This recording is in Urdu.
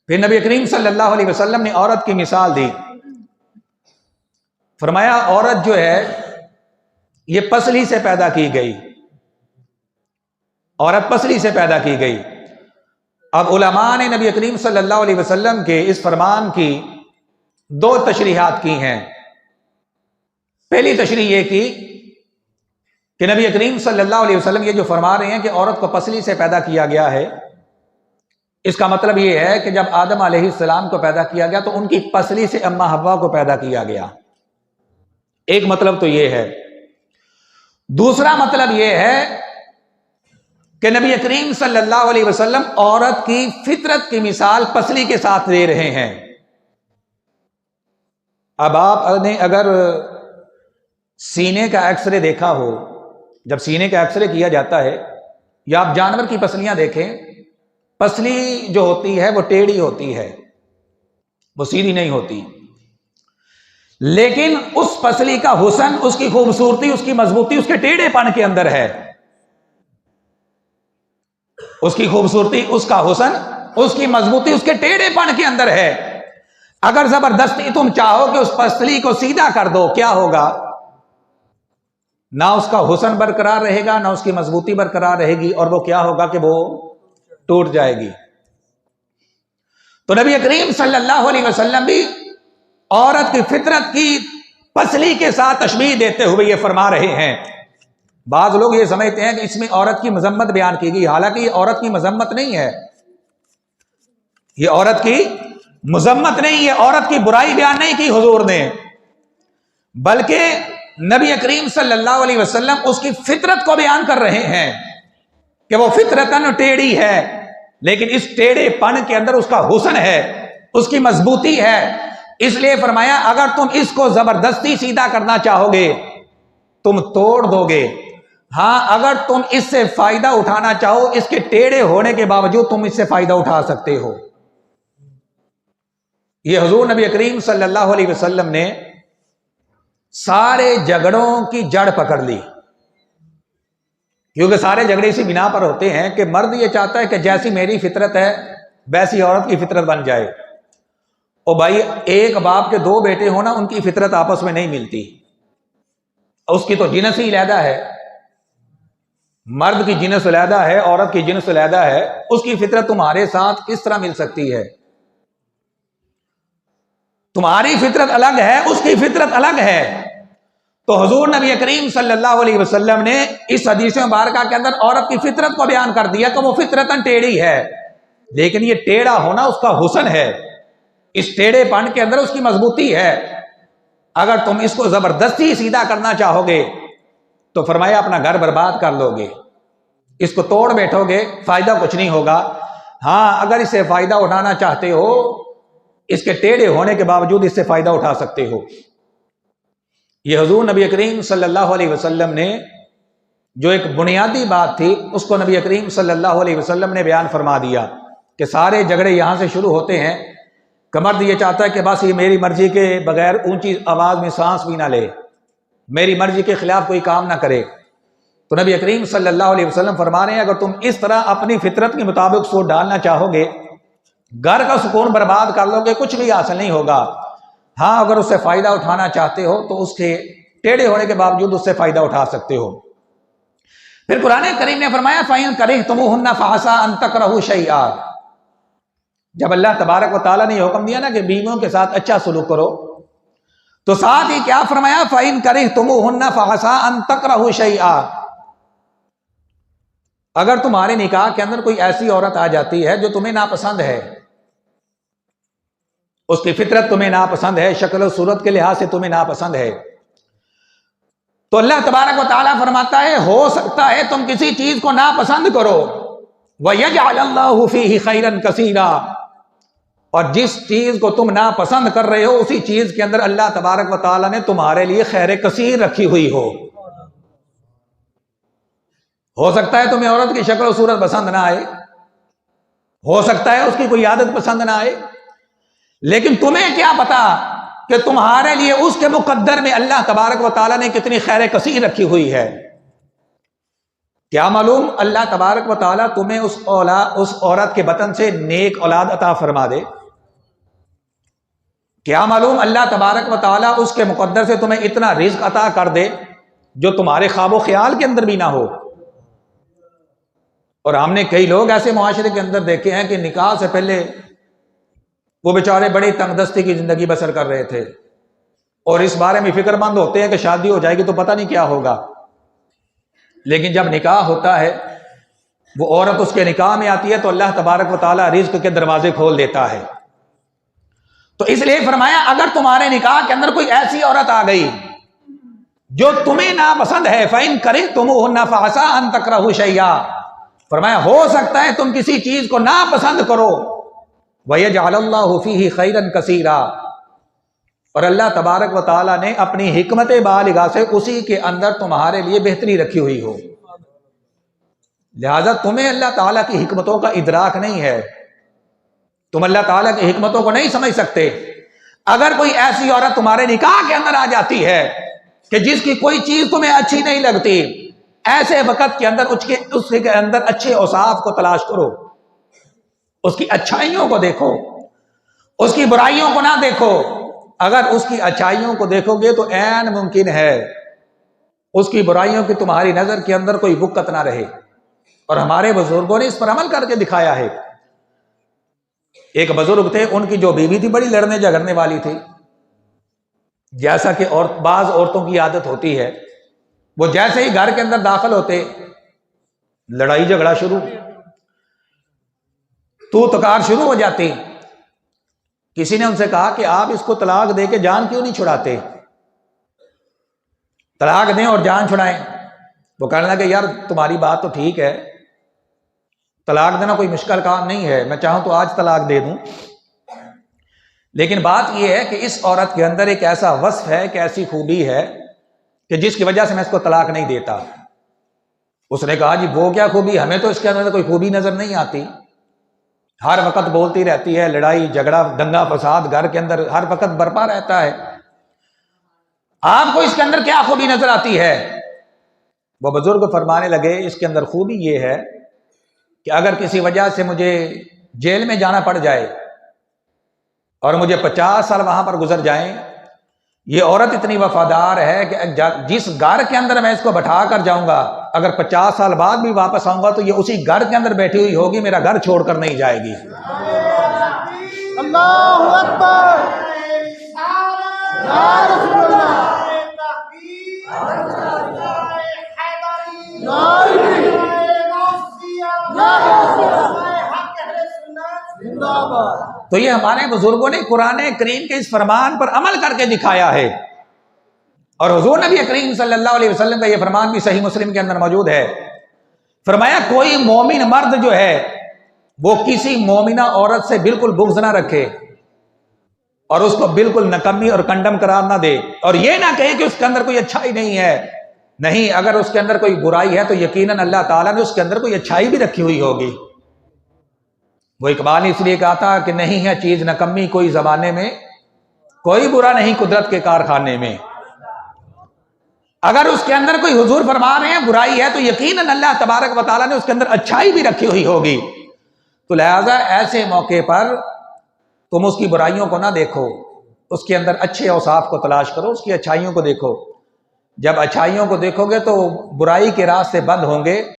پھر نبی کریم صلی اللہ علیہ وسلم نے عورت کی مثال دی، فرمایا عورت جو ہے یہ پسلی سے پیدا کی گئی، عورت پسلی سے پیدا کی گئی۔ اب علماء نے نبی کریم صلی اللہ علیہ وسلم کے اس فرمان کی دو تشریحات کی ہیں۔ پہلی تشریح یہ کی کہ نبی کریم صلی اللہ علیہ وسلم یہ جو فرما رہے ہیں کہ عورت کو پسلی سے پیدا کیا گیا ہے، اس کا مطلب یہ ہے کہ جب آدم علیہ السلام کو پیدا کیا گیا تو ان کی پسلی سے اماں حوا کو پیدا کیا گیا۔ ایک مطلب تو یہ ہے۔ دوسرا مطلب یہ ہے کہ نبی کریم صلی اللہ علیہ وسلم عورت کی فطرت کی مثال پسلی کے ساتھ دے رہے ہیں۔ اب آپ نے اگر سینے کا ایکس رے دیکھا ہو، جب سینے کا ایکس رے کیا جاتا ہے، یا آپ جانور کی پسلیاں دیکھیں، پسلی جو ہوتی ہے وہ ٹیڑھی ہوتی ہے، وہ سیدھی نہیں ہوتی، لیکن اس پسلی کا حسن، اس کی خوبصورتی، اس کی مضبوطی اس کے ٹیڑھے پن کے اندر ہے۔ اس کی خوبصورتی، اس کا حسن، اس کی مضبوطی اس کے ٹیڑھے پن کے اندر ہے۔ اگر زبردستی تم چاہو کہ اس پسلی کو سیدھا کر دو، کیا ہوگا؟ نہ اس کا حسن برقرار رہے گا، نہ اس کی مضبوطی برقرار رہے گی، اور وہ کیا ہوگا کہ وہ ٹوٹ جائے گی۔ تو نبی کریم صلی اللہ علیہ وسلم بھی عورت کی فطرت کی پسلی کے ساتھ تشبیہ دیتے ہوئے یہ فرما رہے ہیں۔ بعض لوگ یہ سمجھتے ہیں کہ اس میں عورت کی مذمت بیان کی گئی، حالانکہ یہ عورت کی مذمت نہیں ہے، یہ عورت کی مذمت نہیں ہے، عورت کی برائی بیان نہیں کی حضور نے، بلکہ نبی کریم صلی اللہ علیہ وسلم اس کی فطرت کو بیان کر رہے ہیں کہ وہ فطرتاً ٹیڑھی ہے، لیکن اس ٹیڑھے پن کے اندر اس کا حسن ہے، اس کی مضبوطی ہے۔ اس لیے فرمایا اگر تم اس کو زبردستی سیدھا کرنا چاہو گے تم توڑ دو گے، ہاں اگر تم اس سے فائدہ اٹھانا چاہو، اس کے ٹیڑھے ہونے کے باوجود تم اس سے فائدہ اٹھا سکتے ہو۔ یہ حضور نبی کریم صلی اللہ علیہ وسلم نے سارے جھگڑوں کی جڑ پکڑ لی، کیونکہ سارے جھگڑے اسی بنا پر ہوتے ہیں کہ مرد یہ چاہتا ہے کہ جیسی میری فطرت ہے ویسی عورت کی فطرت بن جائے۔ اور بھائی ایک باپ کے دو بیٹے ہونا، ان کی فطرت آپس میں نہیں ملتی، اس کی تو جنس ہی علیحدہ ہے، مرد کی جنس علیحدہ ہے، عورت کی جنس علیحدہ ہے، اس کی فطرت تمہارے ساتھ کس طرح مل سکتی ہے؟ تمہاری فطرت الگ ہے، اس کی فطرت الگ ہے۔ تو حضور نبی کریم صلی اللہ علیہ وسلم نے اس حدیث مبارکہ کے اندر عورت کی فطرت کو بیان کر دیا کہ وہ فطرتاً ٹیڑھی ہے، لیکن یہ ٹیڑھا ہونا اس کا حسن ہے، اس ٹیڑھے پن کے اندر اس کی مضبوطی ہے۔ اگر تم اس کو زبردستی سیدھا کرنا چاہو گے تو فرمایا اپنا گھر برباد کر لو گے، اس کو توڑ بیٹھو گے، فائدہ کچھ نہیں ہوگا۔ ہاں اگر اس سے فائدہ اٹھانا چاہتے ہو، اس کے ٹیڑھے ہونے کے باوجود اس سے فائدہ اٹھا سکتے ہو۔ یہ حضور نبی کریم صلی اللہ علیہ وسلم نے جو ایک بنیادی بات تھی اس کو نبی کریم صلی اللہ علیہ وسلم نے بیان فرما دیا کہ سارے جھگڑے یہاں سے شروع ہوتے ہیں کہ مرد یہ چاہتا ہے کہ بس یہ میری مرضی کے بغیر اونچی آواز میں سانس بھی نہ لے، میری مرضی کے خلاف کوئی کام نہ کرے۔ تو نبی کریم صلی اللہ علیہ وسلم فرما رہے ہیں اگر تم اس طرح اپنی فطرت کے مطابق سوچ ڈالنا چاہو گے، گھر کا سکون برباد کر لو گے، کچھ بھی حاصل نہیں ہوگا۔ ہاں اگر اس سے فائدہ اٹھانا چاہتے ہو تو اس کے ٹیڑھے ہونے کے باوجود اس سے فائدہ اٹھا سکتے ہو۔ پھر قرآن کریم نے فرمایا فَإِن كَرِهْتُمُوهُنَّ فَعَسَىٰ أَن تَكْرَهُوا شَيْئًا۔ جب اللہ تبارک و تعالیٰ نے یہ حکم دیا نا کہ بیویوں کے ساتھ اچھا سلوک کرو، تو ساتھ ہی کیا فرمایا فَإِن كَرِهْتُمُوهُنَّ فَعَسَىٰ أَن تَكْرَهُوا شَيْئًا۔ اگر تمہارے نکاح کے اندر کوئی ایسی عورت آ جاتی ہے جو تمہیں ناپسند ہے، اس کی فطرت تمہیں ناپسند ہے، شکل و صورت کے لحاظ سے تمہیں ناپسند ہے، تو اللہ تبارک و تعالیٰ فرماتا ہے ہو سکتا ہے تم کسی چیز کو ناپسند کرو، وَيَجْعَلَ اللَّهُ فِيهِ خَيْرًا كَثِيرًا، اور جس چیز کو تم ناپسند کر رہے ہو اسی چیز کے اندر اللہ تبارک و تعالیٰ نے تمہارے لیے خیر کثیر رکھی ہوئی ہو سکتا ہے تمہیں عورت کی شکل و صورت پسند نہ آئے، ہو سکتا ہے اس کی کوئی عادت پسند نہ آئے، لیکن تمہیں کیا پتا کہ تمہارے لیے اس کے مقدر میں اللہ تبارک و تعالیٰ نے کتنی خیر کثیر رکھی ہوئی ہے۔ کیا معلوم اللہ تبارک و تعالیٰ تمہیں اس عورت کے بطن سے نیک اولاد عطا فرما دے۔ کیا معلوم اللہ تبارک و تعالیٰ اس کے مقدر سے تمہیں اتنا رزق عطا کر دے جو تمہارے خواب و خیال کے اندر بھی نہ ہو۔ اور ہم نے کئی لوگ ایسے معاشرے کے اندر دیکھے ہیں کہ نکاح سے پہلے وہ بیچارے بڑی تنگ دستی کی زندگی بسر کر رہے تھے، اور اس بارے میں فکر مند ہوتے ہیں کہ شادی ہو جائے گی تو پتہ نہیں کیا ہوگا، لیکن جب نکاح ہوتا ہے وہ عورت اس کے نکاح میں آتی ہے تو اللہ تبارک و تعالیٰ رزق کے دروازے کھول دیتا ہے۔ تو اس لیے فرمایا اگر تمہارے نکاح کے اندر کوئی ایسی عورت آ گئی جو تمہیں ناپسند ہے، فَإِن كَرِهْتُمُوهُنَّ فَعَسَىٰ أَن تَكْرَهُوا شَيْئًا، فرمایا ہو سکتا ہے تم کسی چیز کو ناپسند کرو، وَيَجْعَلَ اللَّهُ فِيهِ خَيْرًا كَثِيرًا، اور اللہ تبارک و تعالیٰ نے اپنی حکمت بالغہ سے اسی کے اندر تمہارے لیے بہتری رکھی ہوئی ہو، لہذا تمہیں اللہ تعالیٰ کی حکمتوں کا ادراک نہیں ہے، تم اللہ تعالیٰ کی حکمتوں کو نہیں سمجھ سکتے۔ اگر کوئی ایسی عورت تمہارے نکاح کے اندر آ جاتی ہے کہ جس کی کوئی چیز تمہیں اچھی نہیں لگتی، ایسے وقت کے اندر اس کے اندر اچھے اوصاف کو تلاش کرو، اس کی اچھائیوں کو دیکھو، اس کی برائیوں کو نہ دیکھو۔ اگر اس کی اچھائیوں کو دیکھو گے تو عین ممکن ہے اس کی برائیوں کی تمہاری نظر کے اندر کوئی وقت نہ رہے، اور ہمارے بزرگوں نے اس پر عمل کر کے دکھایا ہے۔ ایک بزرگ تھے، ان کی جو بیوی تھی بڑی لڑنے جھگڑنے والی تھی، جیسا کہ بعض عورتوں کی عادت ہوتی ہے، وہ جیسے ہی گھر کے اندر داخل ہوتے لڑائی جھگڑا شروع، تو تکار شروع ہو جاتی۔ کسی نے ان سے کہا کہ آپ اس کو طلاق دے کے جان کیوں نہیں چھڑاتے، طلاق دیں اور جان چھڑائیں۔ وہ کہنے لگا کہ یار تمہاری بات تو ٹھیک ہے، طلاق دینا کوئی مشکل کام نہیں ہے، میں چاہوں تو آج طلاق دے دوں، لیکن بات یہ ہے کہ اس عورت کے اندر ایک ایسا وصف ہے، ایک ایسی خوبی ہے کہ جس کی وجہ سے میں اس کو طلاق نہیں دیتا۔ اس نے کہا جی وہ کیا خوبی، ہمیں تو اس کے اندر کوئی خوبی نظر نہیں آتی، ہر وقت بولتی رہتی ہے، لڑائی جھگڑا دنگا فساد گھر کے اندر ہر وقت برپا رہتا ہے، آپ کو اس کے اندر کیا خوبی نظر آتی ہے؟ وہ بزرگ فرمانے لگے اس کے اندر خوبی یہ ہے کہ اگر کسی وجہ سے مجھے جیل میں جانا پڑ جائے اور مجھے 50 سال وہاں پر گزر جائیں، یہ عورت اتنی وفادار ہے کہ جس گھر کے اندر میں اس کو بٹھا کر جاؤں گا، اگر 50 سال بعد بھی واپس آؤں گا تو یہ اسی گھر کے اندر بیٹھی ہوئی ہوگی، میرا گھر چھوڑ کر نہیں جائے گی۔ اللہ اکبر، یا رسول اللہ، تو یہ ہمارے بزرگوں نے قرآن کریم کے اس فرمان پر عمل کر کے دکھایا ہے، اور حضور نبی کریم صلی اللہ علیہ وسلم کا یہ فرمان بھی صحیح مسلم کے اندر موجود ہے۔ فرمایا کوئی مومن مرد جو ہے وہ کسی مومنہ عورت سے بالکل بغض نہ رکھے اور اس کو بالکل نکمی اور کنڈم قرار نہ دے، اور یہ نہ کہے کہ اس کے اندر کوئی اچھائی نہیں ہے، نہیں، اگر اس کے اندر کوئی برائی ہے تو یقیناً اللہ تعالیٰ نے اس کے اندر کوئی اچھائی بھی رکھی ہوئی ہوگی۔ وہ اقبال نے اس لیے کہا تھا کہ نہیں ہے چیز نکمی کوئی زمانے میں، کوئی برا نہیں قدرت کے کارخانے میں۔ اگر اس کے اندر کوئی حضور فرما رہے ہیں برائی ہے تو یقیناً اللہ تبارک و تعالیٰ نے اس کے اندر اچھائی بھی رکھی ہوئی ہوگی۔ تو لہذا ایسے موقع پر تم اس کی برائیوں کو نہ دیکھو، اس کے اندر اچھے اوصاف کو تلاش کرو، اس کی اچھائیوں کو دیکھو۔ جب اچھائیوں کو دیکھو گے تو برائی کے راستے بند ہوں گے۔